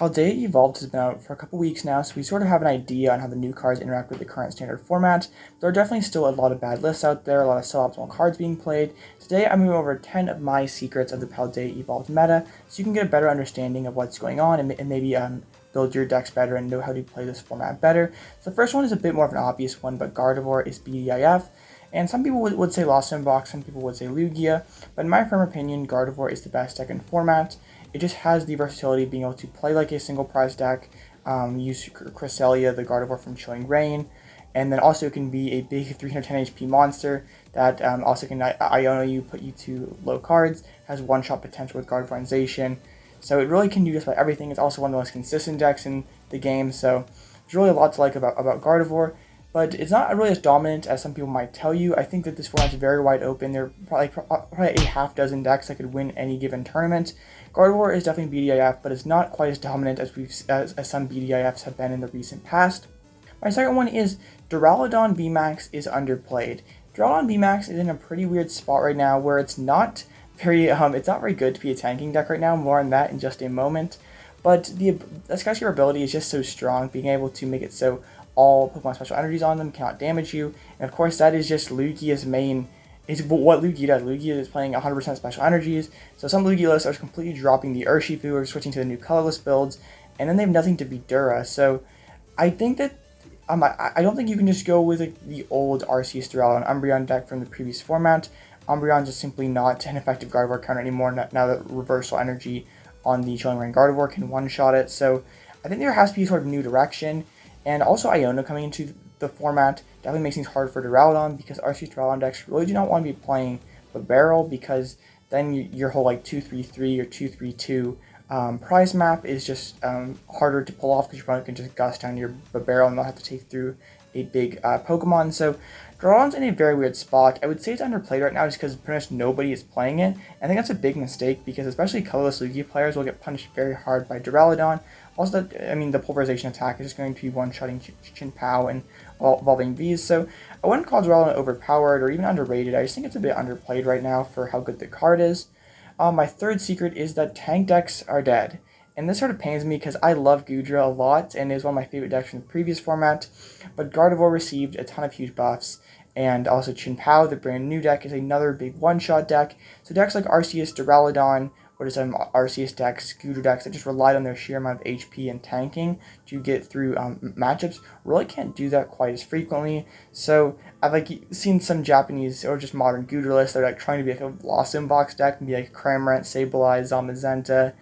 Paldea Evolved has been out for a couple weeks now, so we sort of have an idea on how the new cards interact with the current standard format. There are definitely still a lot of bad lists out there, a lot of suboptimal cards being played. Today I'm going over 10 of my secrets of the Paldea Evolved meta, so you can get a better understanding of what's going on and maybe build your decks better and know how to play this format better. So the first one is a bit more of an obvious one, but Gardevoir is BDIF. And some people would say Lost Inbox, some people would say Lugia, but in my firm opinion, Gardevoir is the best deck in format. It just has the versatility of being able to play like a single prize deck, use Cresselia, the Gardevoir from Chilling Reign, and then also it can be a big 310 HP monster that also can Iono you, put you to low cards, has one-shot potential with Gardevoirization. So it really can do just about everything. It's also one of the most consistent decks in the game, so there's really a lot to like about Gardevoir. But it's not really as dominant as some people might tell you. I think that this format is very wide open. There are probably a half dozen decks that could win any given tournament. Gardevoir is definitely BDIF, but it's not quite as dominant as some BDIFs have been in the recent past. My second one is Duraludon VMAX is underplayed. Duraludon VMAX is in a pretty weird spot right now where it's not very good to be a tanking deck right now. More on that in just a moment. But the Skyskipper ability is just so strong, being able to make it so all Pokemon special energies on them cannot damage you, and of course that is just Lugia's main, is what Lugia does. Lugia is playing 100% special energies, so some Lugia lists are completely dropping the Urshifu or switching to the new colorless builds, and then they have nothing to beat Dura, so I think that, I don't think you can just go with the old Arceus Duraludon Umbreon deck from the previous format. Umbreon is simply not an effective Gardevoir counter anymore, now that Reversal Energy on the Chilling Reign Gardevoir can one-shot it, so I think there has to be sort of new direction. And also Iono coming into the format definitely makes things hard for Duraludon, because Arceus Duraludon decks really do not want to be playing the barrel, because then your whole like 2-3-3 or 2-3-2 prize map is just harder to pull off, because your opponent can just gust down your barrel and not have to take through a big Pokemon. So Duraludon's in a very weird spot. I would say it's underplayed right now just because pretty much nobody is playing it. I think that's a big mistake, because especially colorless Lugia players will get punished very hard by Duraludon. Also, the pulverization attack is just going to be one-shotting Chin-Pao and evolving V's, so I wouldn't call Duraludon overpowered or even underrated. I just think it's a bit underplayed right now for how good the card is. My third secret is that tank decks are dead. And this sort of pains me because I love Goodra a lot and is one of my favorite decks from the previous format, but Gardevoir received a ton of huge buffs, and also Chin-Pao, the brand new deck, is another big one-shot deck. So decks like Arceus, Duraludon, or just Arceus decks, Goodra decks that just relied on their sheer amount of HP and tanking to get through matchups really can't do that quite as frequently. So I've seen some Japanese or just modern Goodra lists that are trying to be a Lost Inbox deck, maybe like Cramorant, Sableye, Zamazenta.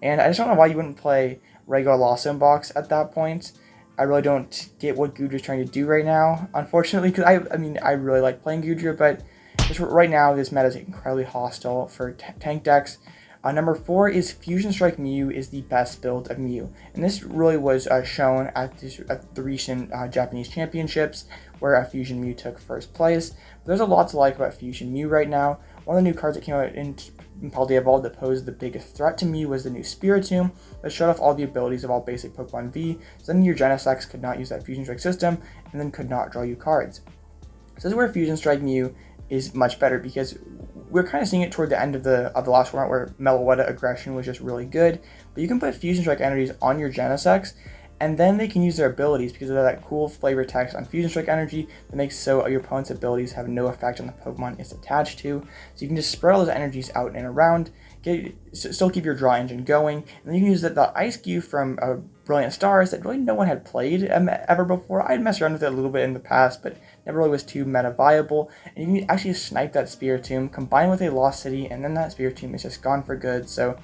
And I just don't know why you wouldn't play regular Lost Inbox at that point. I really don't get what Goodra's trying to do right now, unfortunately, because I really like playing Goodra, but just right now this meta is incredibly hostile for tank decks. Number 4 is Fusion Strike Mew is the best build of Mew, and this really was shown at the recent Japanese championships, where Fusion Mew took first place. But there's a lot to like about Fusion Mew right now. One of the new cards that came out in Paldea Evolved that posed the biggest threat to Mew was the new Spiritomb that showed off all the abilities of all basic Pokemon V, so then your Genesects could not use that Fusion Strike system, and then could not draw you cards. So this is where Fusion Strike Mew is much better, because we're kind of seeing it toward the end of the last format where Meloetta Aggression was just really good, but you can put Fusion Strike energies on your Genesects, and then they can use their abilities because of that cool flavor text on Fusion Strike energy that makes so your opponent's abilities have no effect on the Pokemon it's attached to. So you can just spread all those energies out and around, still keep your draw engine going, and then you can use the Ice Cube from Brilliant Stars that really no one had played ever before. I'd messed around with it a little bit in the past, but never really was too meta viable. And you can actually snipe that Spiritomb, combine with a Lost City, and then that Spiritomb is just gone for good. So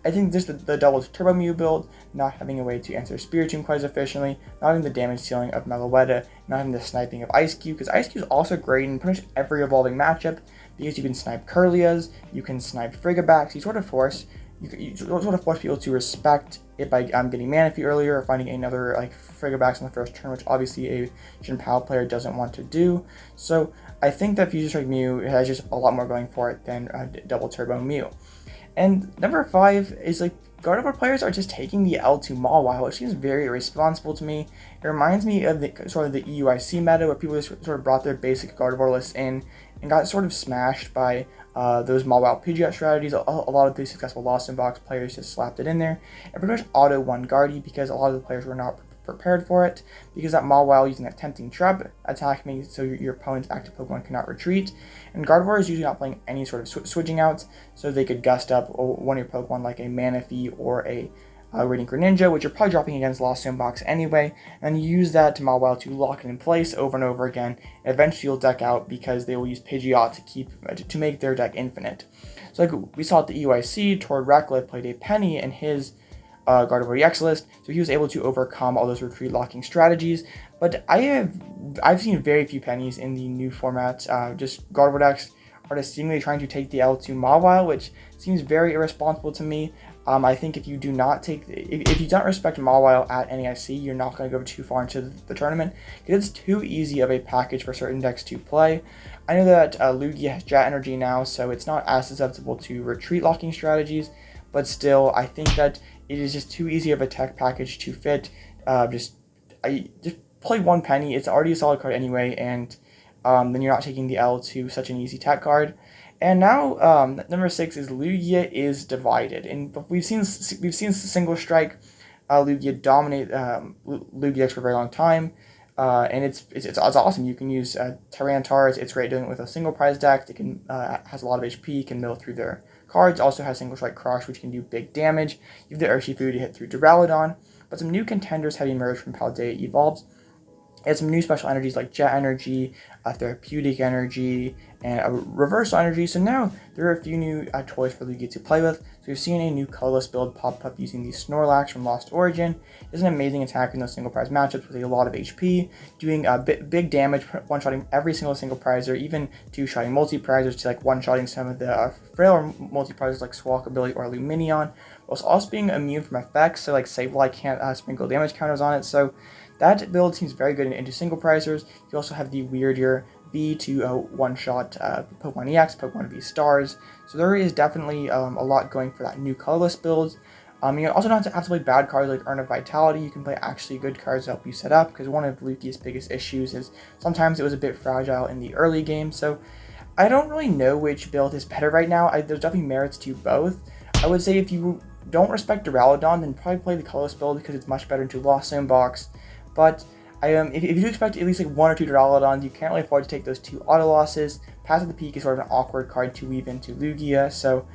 I think just the double Turbo Mew build, not having a way to answer Spiritomb quite as efficiently, not having the damage ceiling of Meloetta, not having the sniping of Ice Cube, because Ice Cube is also great in pretty much every evolving matchup, because you can snipe Kirlias, you can snipe Frigobacks, you sort of force people to respect it by getting Manaphy earlier, or finding another Frigobacks on the first turn, which obviously a Chin-Pao player doesn't want to do. So I think that Fusion Strike Mew has just a lot more going for it than Double Turbo Mew. And number 5 is Gardevoir players are just taking the L to Mawile, which seems very irresponsible to me. It reminds me of the EUIC meta, where people just sort of brought their basic Gardevoir lists in and got sort of smashed by those Mawile Pidgeot strategies. A lot of the successful Lost in Box players just slapped it in there and pretty much auto won Guardy because a lot of the players were not prepared for it, because that Mawile using that tempting trap attack makes so your opponent's active Pokemon cannot retreat, and Gardevoir is usually not playing any sort of switching out, so they could gust up one of your Pokemon like a Manaphy or a Radiant Greninja, which you're probably dropping against Lost Zone Box anyway, and you use that to Mawile to lock it in place over and over again, and eventually you'll deck out because they will use Pidgeot to make their deck infinite. So like we saw at the EYC, Tord Ratcliffe played a Penny in his Gardevoir EX list, so he was able to overcome all those retreat locking strategies. But I've seen very few Pennies in the new format. Just Gardevoir decks are just seemingly trying to take the L to Mawile, which seems very irresponsible to me. I think if you do not if you don't respect Mawile at NAIC, you're not going to go too far into the tournament, because it's too easy of a package for certain decks to play. I know that Lugia has Jet Energy now, so it's not as susceptible to retreat locking strategies, but still, I think that it is just too easy of a tech package to fit. Just play one Penny. It's already a solid card anyway, and then you're not taking the L to such an easy tech card. And now number 6 is Lugia is divided, and we've seen single strike Lugia dominate Lugia decks for a very long time, and it's awesome. You can use Tyranitar. It's great doing it with a single prize deck. It can has a lot of HP, can mill through their cards. Also has single strike Crush, which can do big damage. You have the Urshifu to hit through Duraludon, but some new contenders have emerged from Paldea Evolves. It some new special energies like Jet Energy, Therapeutic Energy, and a Reversal Energy. So now there are a few new toys for Lugia to play with. So we've seen a new colorless build pop up using the Snorlax from Lost Origin. It's an amazing attack in those single prize matchups with a lot of HP, doing big damage, one-shotting every single prizer, even two-shotting multi-prizers to like one-shotting some of the frailer multi-prizers like Swalkability or Luminion, whilst also being immune from effects, so like Sableye can't sprinkle damage counters on it. So that build seems very good into single prizers. You also have the weirder V to one-shot Pokemon EX, Pokemon V Stars. So there is definitely a lot going for that new colorless build. You also don't have to play bad cards like Urn of Vitality. You can play actually good cards to help you set up, because one of Lugia's biggest issues is sometimes it was a bit fragile in the early game. So I don't really know which build is better right now. There's definitely merits to both. I would say if you don't respect Duraludon, then probably play the colorless build because it's much better into Lost Zone Box. But if you do expect at least like 1 or 2 Duraludons, you can't really afford to take those 2 auto losses. Path of the Peak is sort of an awkward card to weave into Lugia, so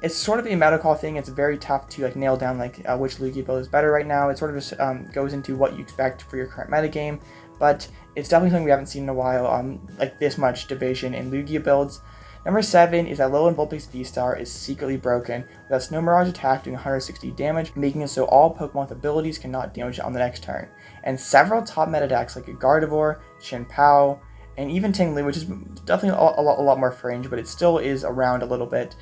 it's sort of a meta call thing. It's very tough to like nail down like which Lugia build is better right now. It sort of just goes into what you expect for your current metagame, but it's definitely something we haven't seen in a while. Like this much division in Lugia builds. Number 7 is that Alolan Vulpix V-Star is secretly broken, with that Snow Mirage attack doing 160 damage, making it so all Pokemon with abilities cannot damage it on the next turn. And several top meta decks like Gardevoir, Chien-Pao, and even Tinglu, which is definitely a lot more fringe, but it still is around a little bit,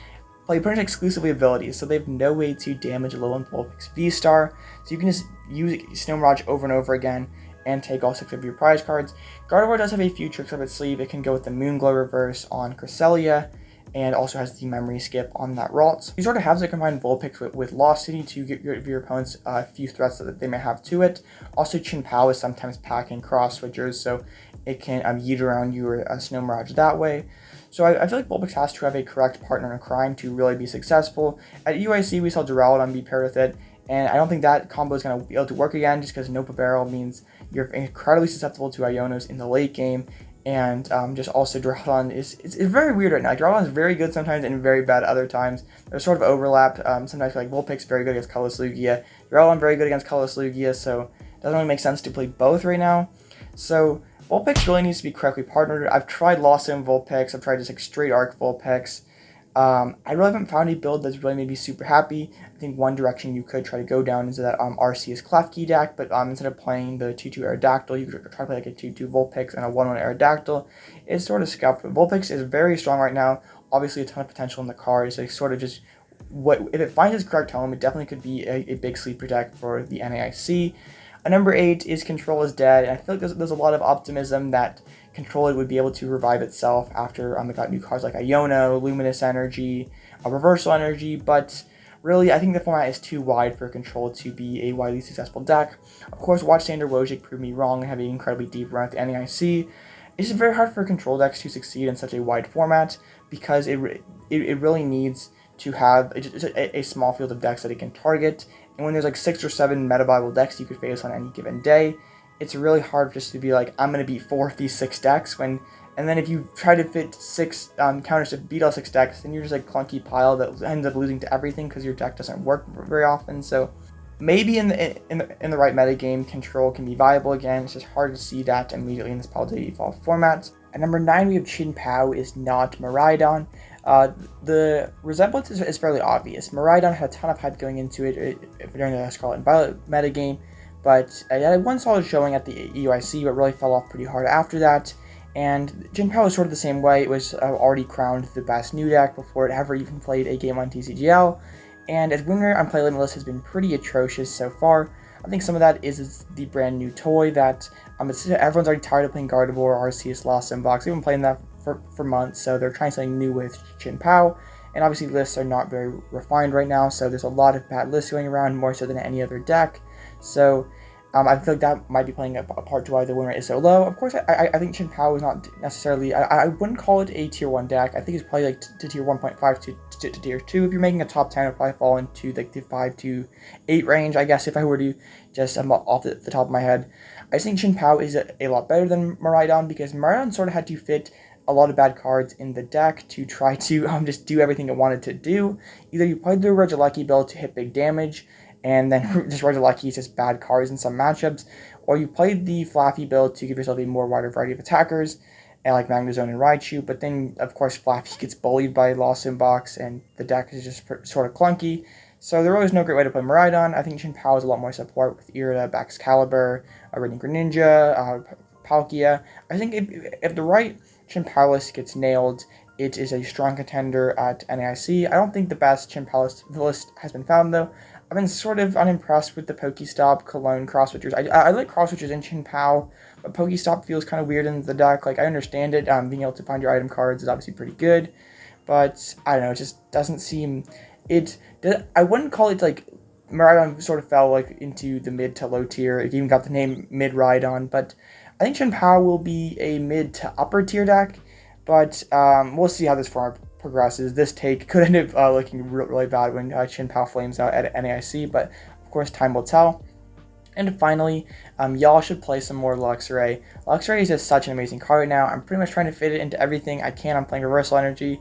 play pretty much exclusively abilities, so they have no way to damage Alolan Vulpix V-Star, so you can just use Snow Mirage over and over again and take all 6 of your prize cards. Gardevoir does have a few tricks up its sleeve. It can go with the Moonglow reverse on Cresselia, and also has the memory skip on that Ralts. You sort of have to combine Vulpix with Lost City to get rid of your opponent's few threats that they may have to it. Also, Chien-Pao is sometimes packing cross switchers, so it can yeet around your Snow Mirage that way. So I feel like Vulpix has to have a correct partner in crime to really be successful. At UIC, we saw Duraludon be paired with it, and I don't think that combo is going to be able to work again, just because Nopa Barrel means you're incredibly susceptible to Ionos in the late game, and just also Duraludon is very weird right now. Duraludon is very good sometimes and very bad other times. There's sort of overlap. Sometimes like Vulpix very good against colorless Lugia, Duraludon very good against colorless Lugia, so it doesn't really make sense to play both right now. So Vulpix really needs to be correctly partnered. I've tried Lost Zone Vulpix, I've tried just like straight arc Vulpix. I really haven't found a build that's really made me super happy. I think one direction you could try to go down is that Arceus Klefki deck, but instead of playing the 2-2 Aerodactyl, you could try to play like a 2-2 Vulpix and a 1-1 Aerodactyl. It's sort of scuffed, but Vulpix is very strong right now. Obviously a ton of potential in the card, so it's sort of just if it finds its correct home, it definitely could be a big sleeper deck for the NAIC. Number 8 is Control is Dead, and I feel like there's a lot of optimism that Control would be able to revive itself after it got new cards like Iono, Luminous Energy, Reversal Energy, but really I think the format is too wide for Control to be a widely successful deck. Of course, Watchstander Wojcik proved me wrong and having an incredibly deep run at the NAIC, it's just very hard for control decks to succeed in such a wide format because it really needs to have a small field of decks that it can target. And when there's like 6 or 7 meta viable decks you could face on any given day, it's really hard just to be like, I'm going to beat 4 of these 6 decks and then if you try to fit 6 counters to beat all 6 decks, then you're just like clunky pile that ends up losing to everything because your deck doesn't work very often. So maybe in the right metagame, control can be viable again. It's just hard to see that immediately in this Paldea Evolved format. At number 9, we have Chien-Pao is not Miraidon. The resemblance is fairly obvious. Miraidon had a ton of hype going into it during the Scarlet and Violet metagame, but it had one solid showing at the EUIC, but really fell off pretty hard after that. And Chien-Pao was sort of the same way. It was already crowned the best new deck before it ever even played a game on TCGL, and its winner on Play Limit list has been pretty atrocious so far. I think some of that is the brand new toy that everyone's already tired of playing Gardevoir, Arceus, Lost Inbox. They've been playing that for months, so they're trying something new with Chien-Pao. And obviously lists are not very refined right now, so there's a lot of bad lists going around, more so than any other deck. So I feel like that might be playing a part to why the win rate is so low. Of course, I think Chien-Pao is not necessarily, I wouldn't call it a tier 1 deck. I think it's probably like to tier 1.5 to tier 2. If you're making a top 10, it would probably fall into like the 5 to 8 range, I guess, if I were to just off the top of my head. I just think Chien-Pao is a lot better than Miraidon because Miraidon sort of had to fit a lot of bad cards in the deck to try to just do everything it wanted to do. Either you played the Regieleki build to hit big damage, and then just Regieleki is just bad cards in some matchups, or you played the Flaffy build to give yourself a more wider variety of attackers, and like Magnezone and Raichu, but then, of course, Flaffy gets bullied by Lost Inbox, and the deck is just sort of clunky, so there really is no great way to play Miraidon. I think Chien-Pao has a lot more support with Irida, Baxcalibur, Radiant Greninja, Palkia. I think if the right Chien-Pao list gets nailed, it is a strong contender at NAIC. I don't think the best Chien-Pao list has been found, though. I've been sort of unimpressed with the Pokestop, Cologne, Cross-Switchers. I like Cross-Switchers in Chien-Pao, but Pokestop feels kind of weird in the deck. Like, I understand it, being able to find your item cards is obviously pretty good, but I don't know, it just doesn't seem... I wouldn't call it, like, Miraidon sort of fell, like, into the mid to low tier. It even got the name Mid-Rhydon, but I think Chien-Pao will be a mid to upper tier deck, but we'll see how this format progresses. This take could end up looking really bad when Chien-Pao flames out at NAIC, but of course time will tell. And finally, y'all should play some more Luxray. Luxray is just such an amazing card right now. I'm pretty much trying to fit it into everything I can. I'm playing Reversal Energy.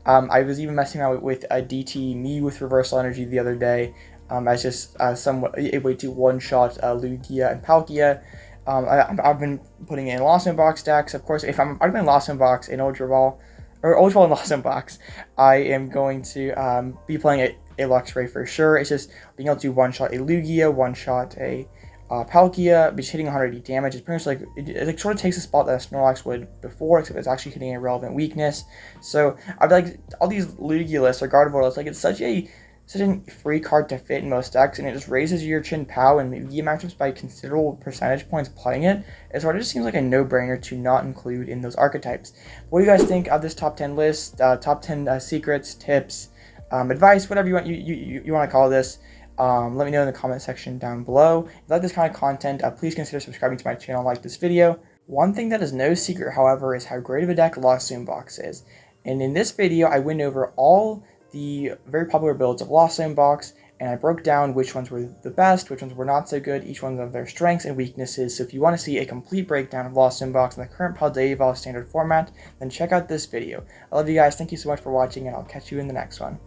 I was even messing around with a DT Me with Reversal Energy the other day as just somewhat a way to one-shot Lugia and Palkia. I've been putting in Lost Inbox decks. Of course, if I'm playing Lost Inbox in Ultra Ball, or Ultra Ball and Lost Inbox, I am going to be playing a Luxray for sure. It's just being able to one-shot a Lugia, one-shot a Palkia, just hitting 180 damage. It's pretty much like, it sort of takes a spot that a Snorlax would before, except it's actually hitting a relevant weakness. So I'd like all these Lugia lists or Gardevoir lists, like it's such a free card to fit in most decks, and it just raises your Chien-Pao and Lugia matchups by considerable percentage points playing it. It sort of just seems like a no-brainer to not include in those archetypes. What do you guys think of this top 10 list? Top 10 secrets, tips, advice, whatever you want to call this. Let me know in the comment section down below. If you like this kind of content, please consider subscribing to my channel and like this video. One thing that is no secret, however, is how great of a deck Lost Inbox is. And in this video, I went over all the very popular builds of Lost Inbox, and I broke down which ones were the best, which ones were not so good, each one of their strengths and weaknesses. So if you want to see a complete breakdown of Lost Inbox in the current Paldea Evolved standard format, then check out this video. I love you guys, thank you so much for watching, and I'll catch you in the next one.